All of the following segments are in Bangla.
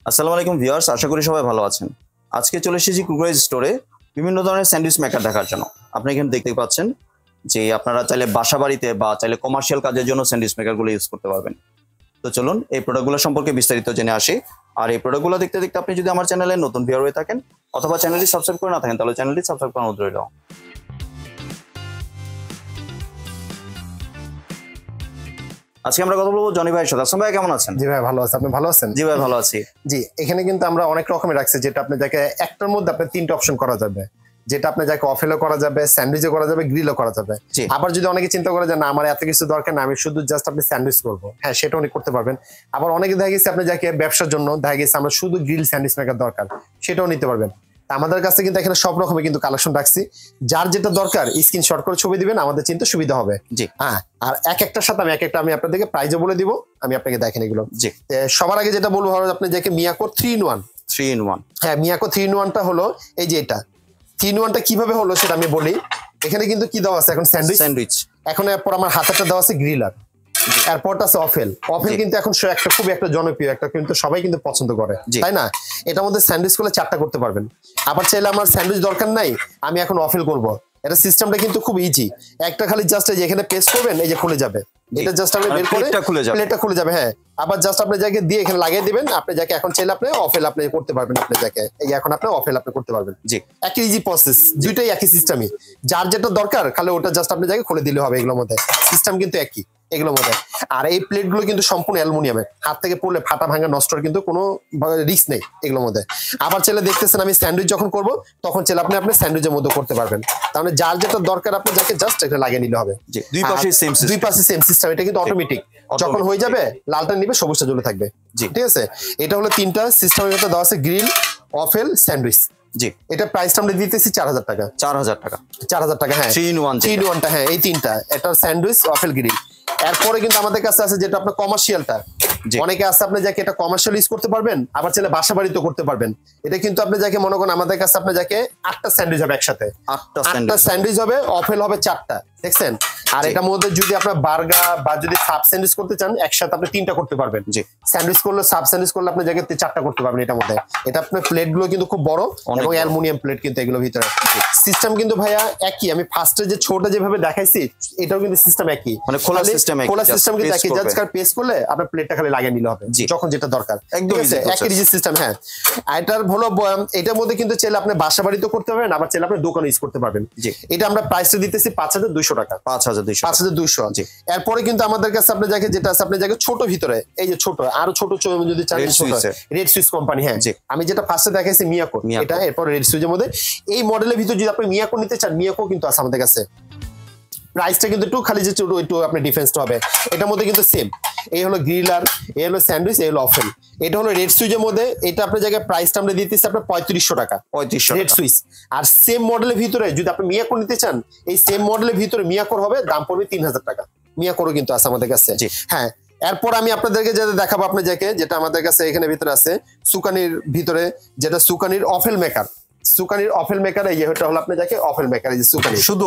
আসসালামু আলাইকুম ভিউয়ার্স, আশা করি সবাই ভালো আছেন। আজকে চলে এসেছি কুকারেজ স্টোরে বিভিন্ন ধরনের স্যান্ডউইচ মেকার দেখার জন্য। আপনি এখানে দেখতেই পাচ্ছেন যে আপনারা চাইলে বাসা বাড়িতে বা চাইলে কমার্শিয়াল কাজের জন্য স্যান্ডউইচ মেকারগুলো ইউজ করতে পারবেন। তো চলুন এই প্রোডাক্টগুলো সম্পর্কে বিস্তারিত জেনে আসি। আর এই প্রোডাক্টগুলো দেখতে দেখতে আপনি যদি আমার চ্যানেলে নতুন ভিউয়ার হয়ে থাকেন অথবা চ্যানেলটি সাবস্ক্রাইব করে না থাকেন তাহলে চ্যানেলটি সাবস্ক্রাইব করার অনুরোধ রইল। আজকে আমরা কথা বলবো জনি ভাইয়ের সাথে। আসসালাম ভাই, কেমন আছেন? জি ভাই ভালো আছি, আপনি ভালো আছেন? জি ভাই ভালো আছি। জি, এখানে কিন্তু আমরা অনেক রকমের রাখছি, যেটা আপনি যাকে একটার মধ্যে আপনি তিনটা অপশন করা যাবে, যেটা আপনি যাকে অফেলও করা যাবে, স্যান্ডউইচও করা যাবে, গ্রিলও করা যাবে। আবার যদি অনেকে চিন্তা করে যে না আমার এত কিছু দরকার না, আমি শুধু জাস্ট আপনি স্যান্ডউইচ করবো, হ্যাঁ সেটা অনেক করতে পারবেন। আবার অনেকে দেখা গেছে আপনি যাকে ব্যবসার জন্য দেখা গেছে আমরা শুধু গ্রিল স্যান্ডউইচ মেকার দরকার, সেটাও নিতে পারবেন। আমাদের কাছে কিন্তু এখানে সব রকমের কিন্তু কালেকশন রাখছি, যার যেটা দরকার স্ক্রিনশট করে ছবি দিবেন, আমাদের চিন্তা সুবিধা হবে। জি হ্যাঁ, আর এক একটার সাথে আমি আপনাদেরকে প্রাইজও বলে দিব, আমি আপনাকে দেখেন এগুলো। জি, সবার আগে যেটা বলবো হলো আপনি যাকে মিয়াকো 3-in-1। 3-in-1, হ্যাঁ মিয়াকো 3-in-1টা হলো এই যে এটা 3-in-1টা কিভাবে হলো সেটা আমি বলি। এখানে কিন্তু কি দেওয়া আছে এখন স্যান্ডউইচ, এখন এরপর আমার হাতেরটা দেওয়া আছে গ্রিলার, এরপরটা আছে অফেল কিন্তু এখন একটা খুবই একটা জনপ্রিয় একটা, কিন্তু সবাই কিন্তু পছন্দ করে, তাই না? এটার মধ্যে স্যান্ডউইচ করলে 4টা করতে পারবেন। আবার চাইলে আমার স্যান্ডউইচ দরকার নাই, আমি এখন অফেল করব, এটা সিস্টেমটা কিন্তু খুব ইজি। একটা খালি জাস্ট এই যে এখানে পেস্ট করবেন, এই যে খুলে যাবে, এটা জাস্ট আপনি বের করে প্লেটটা খুলে যাবে। হ্যাঁ, আবার জাস্ট আপনি যাকে দিয়ে এখানে লাগিয়ে দিবেন, আপনি যাকে এখন চাইলে আপনি অফেল আপনি করতে পারবেন, আপনি যাকে এই এখন আপনি অফেল আপনি করতে পারবেন। জি, একই ইজি প্রসেস, দুইটাই একই সিস্টেমই, যার যেটা দরকার খালি ওটা জাস্ট আপনি যাকে খুলে দিলে হবে। এগুলোর মধ্যে সিস্টেম কিন্তু একই এগুলোর মধ্যে। আর এই প্লেটগুলো কিন্তু সম্পূর্ণ অ্যালুমিনিয়ামের, হাত থেকে পড়লে ফাটা ভাঙা নষ্টর কিন্তু কোনো রিস্ক নেই এগুলোর মধ্যে। আবার চাইলে দেখতেছেন আমি স্যান্ডউইচ যখন করব তখন চাইলে আপনি স্যান্ডউইচের মধ্যে করতে পারবেন। তাহলে যার যেটা দরকার আপনি যাকে জাস্ট এটা লাগিয়ে নিলে হবে। দুই পাশে সেম সিস্টেম, এটা কিন্তু অটোমেটিক, যখন হয়ে যাবে লালটা নিবে সবুজটা জ্বলে থাকবে। ঠিক আছে, এটা হলো তিনটা সিস্টেমের মধ্যে দেওয়া আছে, গ্রিল, অফেল, স্যান্ডউইচ। জি, এটা প্রাইসটা আমরা দিতেছি 4000 টাকা। 4000 টাকা, 4000 টাকা। হ্যাঁ 3-in-1টা, হ্যাঁ এই তিনটা, এটা স্যান্ডউইচ, অফেল, গ্রিল। এরপরে কিন্তু আমাদের কাছে আছে যেটা আপনার কমার্শিয়ালটা, অনেকে আছে আপনি যাকে এটা কমার্শিয়াল ইউজ করতে পারবেন, আবার চাইলে বাসা বাড়িতে করতে পারবেন। এটা কিন্তু আপনি যাকে মনে করেন আমাদের কাছে আপনি যাকে 8টা স্যান্ডউইচ হবে একসাথে, 8টা স্যান্ডউইচ হবে, অফেল হবে 4টা, দেখছেন? আর এটার মধ্যে যদি আপনার বার্গার বা যদি সাব স্যান্ডউইচ করতে চান একসাথে আপনি 3টা করতে পারবেন। স্যান্ডউইচ করলে সাব স্যান্ডউইচ করলে আপনি জায়গায় 4টা করতে পারবেন এটার মধ্যে। এটা আপনার প্লেট গুলো কিন্তু খুব বড় এবং অ্যালুমিনিয়াম প্লেট কিন্তু এগুলোর ভিতরে। সিস্টেম কিন্তু ভাইয়া একই, আমি ফার্স্টে যে ছোটটা যেভাবে দেখাইছি এটাও কিন্তু সিস্টেম একই, মানে খোলা সিস্টেম কিন্তু একই, জাস্ট কার পেস্ট করলে আপনার প্লেটটা খালি লাগিয়ে নিলে হবে যখন যেটা দরকার, একদম একই ইজি সিস্টেম। হ্যাঁ, এটার হলো এটার মধ্যে কিন্তু চাইলে আপনি বাসা বাড়িতেও করতে পারবেন, আবার চাইলে আপনি দোকানে ইউজ করতে পারবেন। এটা আমরা প্রাইসটা দিতেছি 5200 টাকা, 5200। এরপরে কিন্তু আমাদের কাছে আপনি যাকে যেটা আছে আপনি যাকে ছোট ভিতরে, এই যে ছোট আরো ছোট যদি চান, রেড সুইচ কোম্পানি। হ্যাঁ, আমি যেটা ফার্স্টে দেখাইছি মিয়াকো, এটা এরপর রেড সুইচের মধ্যে এই মডেলের ভিতরে যদি আপনি মিয়াকো নিতে চান, মিয়াকো কিন্তু আছে আমাদের কাছে। প্রাইসটা কিন্তু একটু খালি যে একটু আপনি ডিফারেন্সটা হবে, এটার মধ্যে কিন্তু সেম। এই হলো গ্রিলার, এই হলো স্যান্ডউইচ, এই হলো অফেল। এটা হলো রেড সুইচের মধ্যে, এটা আপনার জায়গায় প্রাইসটা আমরা দিতেছি আপনার 3500 টাকা, 3500 রেড সুইচ। আর সেম মডেলের ভিতরে যদি আপনি মিয়াকো নিতে চান, এই সেম মডেলের ভিতরে মিয়াকোর হবে, দাম পড়বে 3000 টাকা। মিয়াকোরও কিন্তু আছে আমাদের কাছে। হ্যাঁ, এরপর আমি আপনাদেরকে যেটা দেখাবো আপনি যাকে যেটা আমাদের কাছে এখানে ভিতরে আছে সুকানির ভিতরে, যেটা সুকানির অফেল মেকার। সুকানির অফেল মেকার, এই যেটা হলো আপনি যাকে অফেল মেকার, এই যে সুকানি শুধু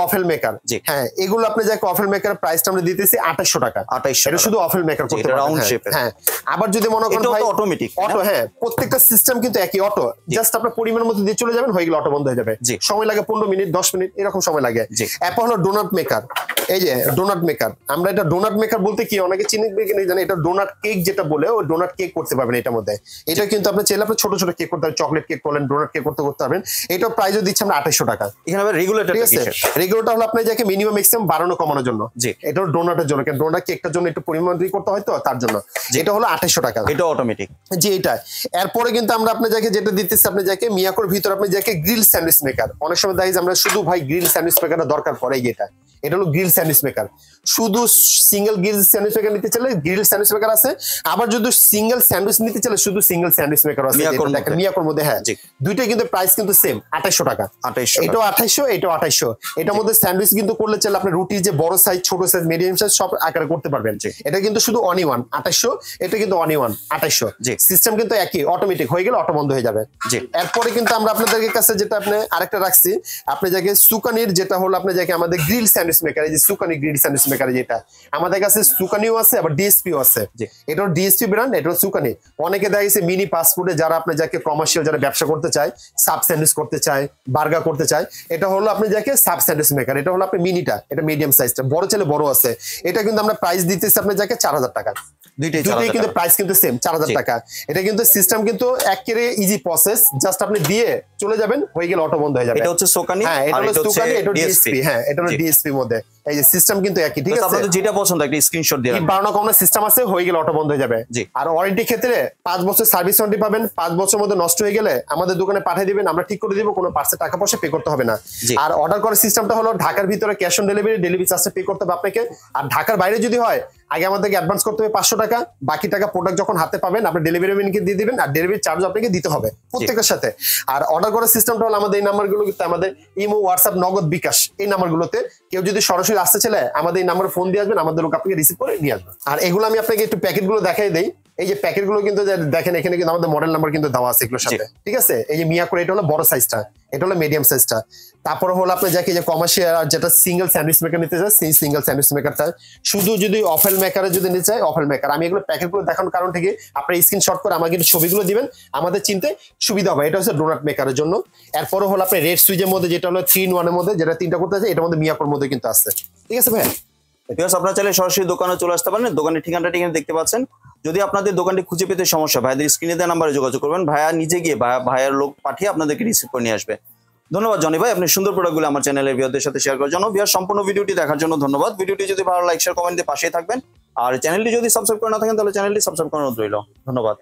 অফেল মেকার। হ্যাঁ, এগুলো আপনি যাকে অফেল মেকার প্রাইসটা আমরা দিতেছি 2800 টাকা। 2800, এটা শুধু অফেল মেকার করতে পারবেন। হ্যাঁ, আবার যদি মনে করেন ভাই অটোমেটিক অটো, হ্যাঁ প্রত্যেকটা সিস্টেম কিন্তু একই, অটো জাস্ট আপনার পরিমাণের মধ্যে দিয়ে চলে যাবেন, হয়ে গেল অটো বন্ধ হয়ে যাবে। সময় লাগে 15 মিনিট 10 মিনিট এরকম সময় লাগে। এরপর হলো ডোনাট মেকার, এই যে ডোনাট মেকার। আমরা এটা ডোনাট মেকার বলতে কি অনেকে চিনবে কি না জানি, এটা ডোনাট কেক যেটা বলে, ওই ডোনাট কেক করতে পারবেন এটার মধ্যে। এটা কিন্তু আপনি চাইলে আপনি ছোট ছোট কেক করতে পারবেন, চকলেট কেক করলেন, ডোনাট কেক করতে পারবেন। এটা প্রাইসও দিচ্ছি আমরা 2800 টাকা। এখানে আবার রেগুলেটর, ঠিক আছে? রেগুলেটর হলো আপনি যাকে মিনিমাম ম্যাক্সিমাম বাড়ানো কমানোর জন্য, এটা ডোনাটের জন্য, কারণ ডোনাট কেকটার জন্য একটু পরিমাণ করতে হয় তো তার জন্য। এটা হলো 2800 টাকা, এটা অটোমেটিক। জি, এটা। এরপরে কিন্তু আমরা আপনি যাকে যেটা দিতেছি আপনি যাকে মিয়াকোর ভিতর আপনি যাকে গ্রিল স্যান্ডউইচ মেকার। অনেক সময় দেখি আমরা শুধু ভাই গ্রিল স্যান্ডউইচ মেকারটা দরকার পড়ে, এটা হলো গ্রিল স্যান্ডউইচ মেকার। শুধু সিঙ্গেল গ্রিল স্যান্ডউইচ মেকার নিতে চাইলে গ্রিল স্যান্ডউইচ মেকার আছে, আবার যদি সিঙ্গেল স্যান্ডউইচ নিতে চাইলে শুধু সিঙ্গেল স্যান্ডউইচ মেকার আছে মিয়াকোর মধ্যে। হ্যাঁ, দুইটা কিন্তু প্রাইস কিন্তু সেম, 2800 টাকা। এটাও 2800, এটাও 2800। এটার মধ্যে স্যান্ডউইচ কিন্তু করলে চাইলে আপনি রুটি যে বড় সাইজ, ছোট সাইজ, মিডিয়াম সাইজ সব আকারে করতে পারবেন। এটা কিন্তু শুধু অন ইন ওয়ান 2800, এটা কিন্তু অন ইন ওয়ান 2800। সিস্টেম কিন্তু একই, অটোমেটিক হয়ে গেলে অটো বন্ধ হয়ে যাবে। এরপরে কিন্তু আমরা আপনাদের কাছে যেটা আপনি আরেকটা রাখছি, আপনি যাকে সুকানির, যেটা হলো আপনি যাকে আমাদের গ্রিল স্যান্ডউইচ মেকার, এই যে সুকানি গ্রিড স্যান্ডউইচ মেকার, যেটা আমাদের কাছে সুকানিও আছে আবার ডিএসপিও আছে। এটাও ডিএসপি ব্র্যান্ড, এটাও সুকানি। অনেকে দেখা গেছে মিনি ফাস্টফুডে যারা আপনি যাকে কমার্শিয়াল যারা ব্যবসা করতে চায়, সাব স্যান্ডউইচ করতে চায়, বার্গার করতে চায়, এটা হলো আপনি যাকে সাব স্যান্ডউইচ মেকার। এটা হলো আপনি মিনিটা, এটা মিডিয়াম সাইজটা, বড় ছেলে বড় আছে। এটা কিন্তু আমরা প্রাইস দিতেছি আপনি যাকে 4000 টাকা। দুইটাই কিন্তু প্রাইস কিন্তু সেম 4000 টাকা। এটা কিন্তু সিস্টেম কিন্তু একেবারে ইজি প্রসেস, জাস্ট আপনি দিয়ে চলে যাবেন, হয়ে গেলে অটো বন্ধ হয়ে যাবে। এটা হচ্ছে সোকানি, হ্যাঁ এটা হলো সোকানি, এটা ডিএসপি। হ্যাঁ এটা হলো ডিএসপি মধ্যে। এই যে সিস্টেম কিন্তু একই, ঠিক আছে? আপনাদের যেটা পছন্দ একটা স্ক্রিনশট দিয়ে রাখবেন। বাড়ানো কমানো সিস্টেম আছে, হয়ে গেলে অটো বন্ধ হয়ে যাবে। আর ওয়ারেন্টি ক্ষেত্রে 5 বছর সার্ভিস ওয়ারেন্টি পাবেন। 5 বছরের মধ্যে নষ্ট হয়ে গেলে আমাদের দোকানে পাঠিয়ে দিবেন, আমরা ঠিক করে দিব, কোনো পার্সে টাকা পয়সা পে করতে হবে না। আর অর্ডার করার সিস্টেমটা হলো ঢাকার ভিতরে ক্যাশ অন ডেলিভারি, ডেলিভারি চার্জটা পে করতে হবে আপনাকে। আর ঢাকার বাইরে যদি হয় আগে আমাদেরকে অ্যাডভান্স করতে হবে 500 টাকা, বাকি টাকা প্রোডাক্ট যখন হাতে পাবেন আপনি ডেলিভারি ম্যানকে দিয়ে দিবেন, আর ডেলিভারি চার্জ আপনাকে দিতে হবে প্রত্যেকের সাথে। আর অর্ডার করার সিস্টেমটা হলো আমাদের এই নাম্বারগুলো, আমাদের ইমো, হোয়াটসঅ্যাপ, নগদ, বিকাশ, এই নাম্বারগুলোতে কেউ যদি সরাসরি আসতে চাইলে আমাদের এই নাম্বারে ফোন দিয়ে আসবেন, আমাদের লোক আপনাকে রিসিভ করে নিয়ে আসবেন। আর এগুলো আমি আপনাকে একটু প্যাকেটগুলো দেখাই দেই। এই যে প্যাকেটগুলো কিন্তু দেখেন, এখানে কিন্তু আমাদের মডেল নাম্বার কিন্তু দেওয়া আছে এগুলোর সাথে, ঠিক আছে? এই যে মিয়া করে, এটা হলো বড় সাইজটা, এটা হলো মিডিয়াম সাইজটা। তারপরে হলো আপনি যাকে যে কমার্শিয়াল যেটা সিঙ্গেল স্যান্ডউইচ মেকার নিতে চায়, সেই সিঙ্গেল স্যান্ডউইচ মেকারটা। শুধু যদি অফেল মেকারে যদি নিতে চায়, অফেল মেকার। আমি এগুলো প্যাকেটগুলো দেখানোর কারণ থেকে আপনার স্ক্রিনশট করে আমাকে একটু ছবিগুলো দিবেন, আমাদের চিনতে সুবিধা হবে। এটা হচ্ছে ডোনাট মেকারের জন্য। এরপরে হলো আপনার রেড সুইচের মধ্যে, যেটা হলো 3 in 1 এর মধ্যে, যেটা 3টা করতে আছে, এটার মধ্যে মিয়াকোর মধ্যে কিন্তু আছে, ঠিক আছে ভাইয়া? আপনারা চাইলে সরাসরি দোকানে চলে আসতে পারেন। দোকানের ঠিকানাটা এখানে দেখতে পাচ্ছেন। যদি আপনাদের দোকানটি খুঁজে পেতে সমস্যা, ভাইদের স্ক্রিনে দেওয়া নাম্বারে যোগাযোগ করবেন। ভাইয়া নিজে গিয়ে ভাইয়ার লোক পাঠিয়ে আপনাদেরকে রিসিভ করে নিয়ে আসবে। ধন্যবাদ জনি ভাই, আপনি সুন্দর প্রোডাক্টগুলো আমার চ্যানেলের ভিউয়ারদের সাথে শেয়ার করার জন্য। ভিউয়ার সম্পূর্ণ ভিডিওটি দেখার জন্য ধন্যবাদ। ভিডিওটি যদি ভালো লাইক, শেয়ার, কমেন্ট দিয়ে পাশেই থাকবেন। আর চ্যানেলটি যদি সাবস্ক্রাইব করে না থাকেন তাহলে চ্যানেলটি সাবস্ক্রাইব করানো রইল। ধন্যবাদ।